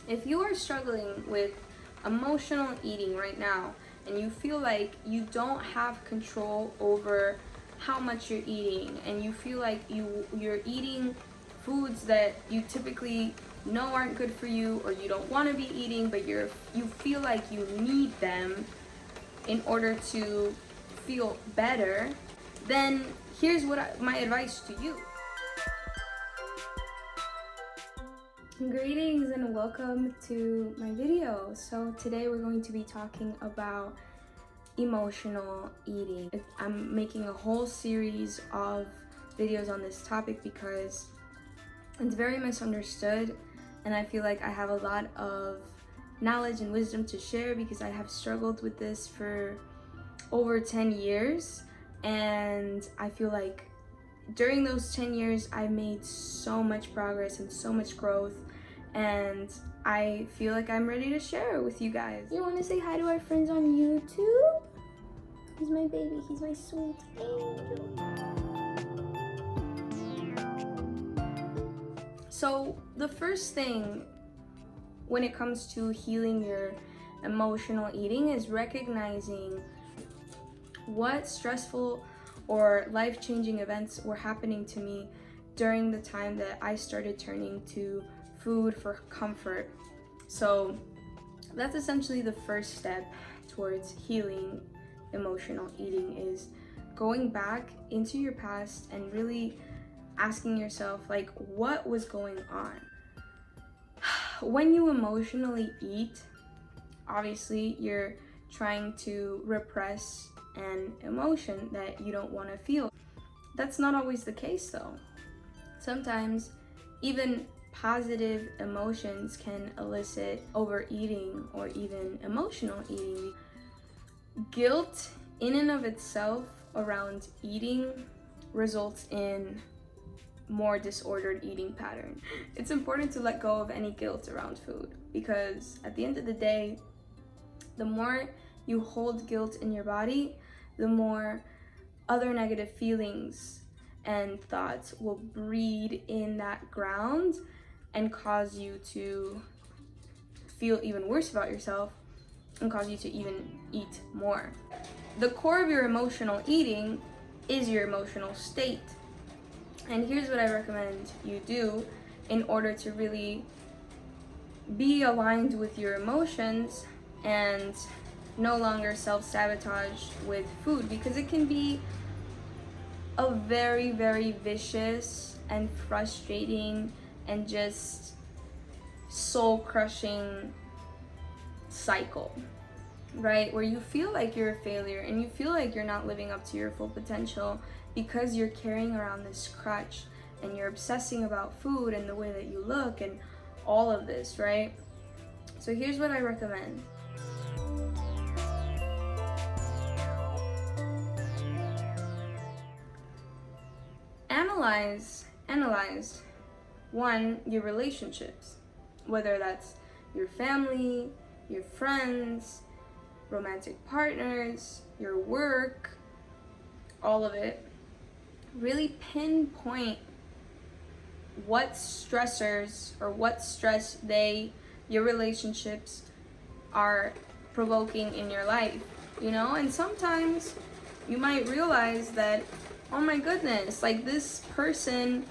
If you are struggling with emotional eating right now and you feel like you don't have control over how much you're eating, and you feel like you're eating foods that you typically know aren't good for you, or you don't want to be eating, but you feel like you need them in order to feel better, then here's my advice to you. Greetings and welcome to my video. So today we're going to be talking about emotional eating. I'm making a whole series of videos on this topic because it's very misunderstood, and I feel like I have a lot of knowledge and wisdom to share because I have struggled with this for over 10 years, and I feel like during those 10 years I made so much progress and so much growth, and I feel like I'm ready to share it with you guys. You want to say hi to our friends on YouTube? He's my baby, he's my sweet angel. So the first thing when it comes to healing your emotional eating is recognizing what stressful or life-changing events were happening to me during the time that I started turning to food for comfort. So that's essentially the first step towards healing emotional eating, is going back into your past and really asking yourself, like, what was going on? When you emotionally eat, obviously you're trying to repress an emotion that you don't want to feel. That's not always the case though. Sometimes even positive emotions can elicit overeating or even emotional eating. Guilt in and of itself around eating results in more disordered eating pattern. It's important to let go of any guilt around food, because at the end of the day, the more you hold guilt in your body, the more other negative feelings and thoughts will breed in that ground and cause you to feel even worse about yourself and cause you to even eat more. The core of your emotional eating is your emotional state. And here's what I recommend you do in order to really be aligned with your emotions and no longer self-sabotage with food, because it can be a very, very vicious and frustrating and just soul-crushing cycle, right? Where you feel like you're a failure and you feel like you're not living up to your full potential because you're carrying around this crutch and you're obsessing about food and the way that you look and all of this, right? So here's what I recommend. Analyze one, your relationships, whether that's your family, your friends, romantic partners, your work, all of it. Really pinpoint what stressors or what stress your relationships are provoking in your life, you know? And sometimes you might realize that, oh my goodness, like this person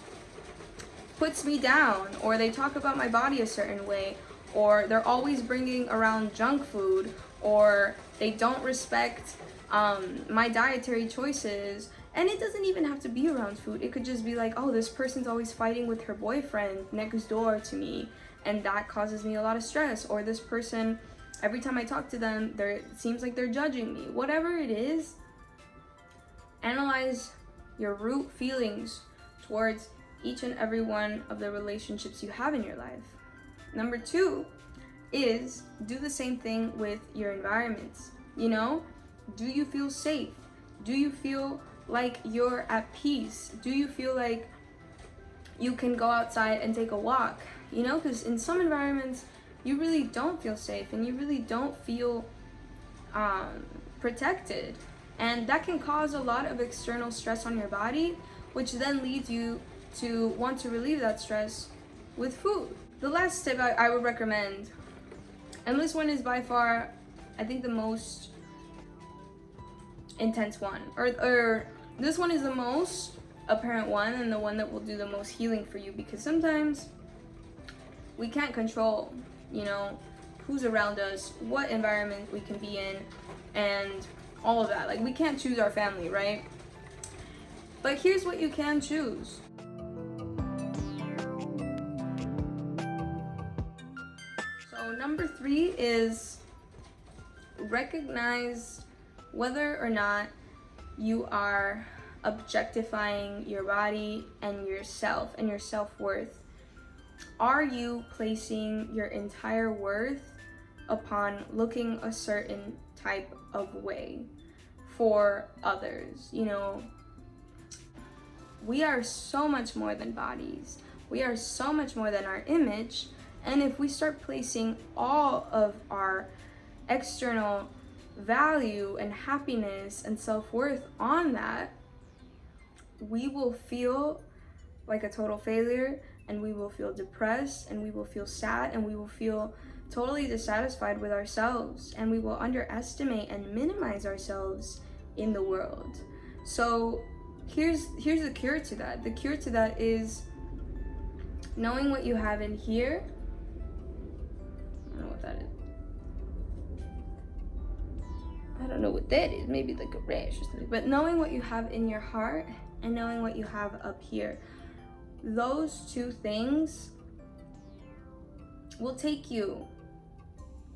puts me down, or they talk about my body a certain way, or they're always bringing around junk food, or they don't respect my dietary choices. And it doesn't even have to be around food. It could just be like, oh, this person's always fighting with her boyfriend next door to me, and that causes me a lot of stress. Or this person, every time I talk to them, it seems like they're judging me. Whatever it is, analyze your root feelings towards each and every one of the relationships you have in your life. Number 2 is do the same thing with your environments. You know, do you feel safe? Do you feel like you're at peace? Do you feel like you can go outside and take a walk? You know, because in some environments you really don't feel safe and you really don't feel protected, and that can cause a lot of external stress on your body, which then leads you to want to relieve that stress with food. the last tip I would recommend, and this one is by far, I think, the most intense one, or this one is the most apparent one and the one that will do the most healing for you, because sometimes we can't control, you know, who's around us, what environment we can be in, and all of that. Like, we can't choose our family, right? But here's what you can choose. So number 3 is recognize whether or not you are objectifying your body and yourself and your self-worth. Are you placing your entire worth upon looking a certain type of way for others? You know, we are so much more than bodies. We are so much more than our image. And if we start placing all of our external value and happiness and self-worth on that, we will feel like a total failure, and we will feel depressed, and we will feel sad, and we will feel totally dissatisfied with ourselves, and we will underestimate and minimize ourselves in the world. So here's the cure to that. The cure to that is knowing what you have in here. I don't know what that is. I don't know what that is. Maybe like a rash or something. But knowing what you have in your heart and knowing what you have up here. Those two things will take you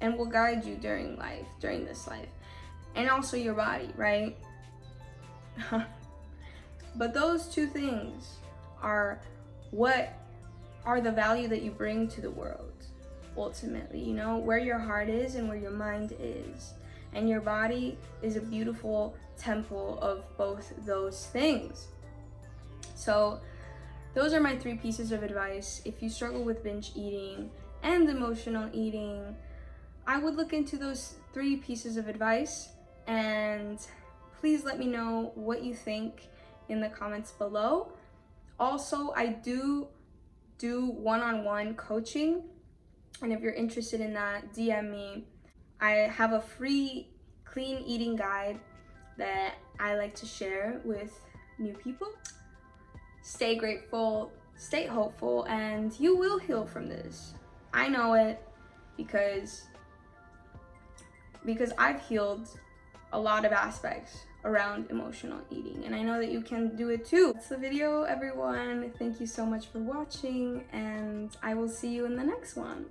and will guide you during this life. And also your body, right? But those two things are what are the value that you bring to the world, ultimately. You know, where your heart is and where your mind is. And your body is a beautiful temple of both those things. So those are my 3 pieces of advice. If you struggle with binge eating and emotional eating, I would look into those 3 pieces of advice, and please let me know what you think in the comments below. Also, I do one-on-one coaching, and if you're interested in that, DM me. I have a free clean eating guide that I like to share with new people. Stay grateful, stay hopeful, and you will heal from this. I know it because I've healed a lot of aspects around emotional eating, and I know that you can do it too. That's the video, everyone. Thank you so much for watching, and I will see you in the next one.